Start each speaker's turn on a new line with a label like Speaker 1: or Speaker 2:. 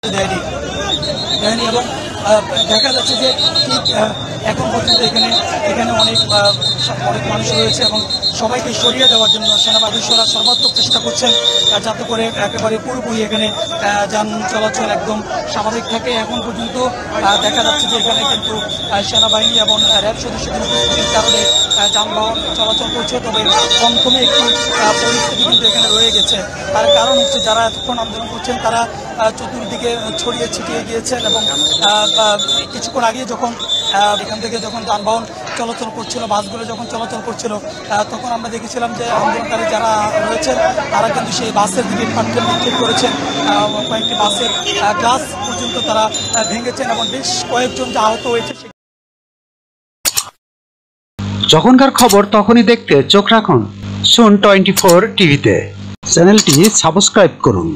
Speaker 1: দেয়নি এবং দেখা যাচ্ছে যে ঠিক এখন পর্যন্ত এখানে অনেক মানুষ রয়েছে এবং সবাইকে সরিয়ে দেওয়ার জন্য সেনাবাহিনীরা সর্বাত্মক চেষ্টা করছেন যাতে করে একেবারে পুরোপুরি এখানে যান চলাচল একদম স্বাভাবিক থাকে। এখন পর্যন্ত দেখা যাচ্ছে যে এখানে কিন্তু সেনাবাহিনী এবং র্যাব সদস্যদের উপস্থিতির কারণে যানবাহন চলাচল করছে, তবে থমথমে একটি পরিস্থিতি কিন্তু এখানে রয়ে গেছে। তার কারণ হচ্ছে যারা এতক্ষণ আন্দোলন করছেন তারা চতুর্দিকে ছড়িয়ে ছিটিয়ে গিয়েছেন এবং কিছুক্ষণ আগে যখন এখান থেকে যখন যানবাহন চলাচল করছিল, বাসগুলো যখন চলাচল করছিল, তখন আমরা দেখেছিলাম যে আন্দোলনকারী যারা রয়েছেন তারা কিন্তু সেই বাসের দিকে পাটকেল নিক্ষেপ করেছেন, কয়েকটি বাসের গ্লাস পর্যন্ত তারা ভেঙেছেন এবং বেশ কয়েকজন যে আহত হয়েছে।
Speaker 2: যখনকার খবর তখনই দেখতে চোখ রাখুন সুন 24 টিভিতে। চ্যানেলটি সাবস্ক্রাইব করুন।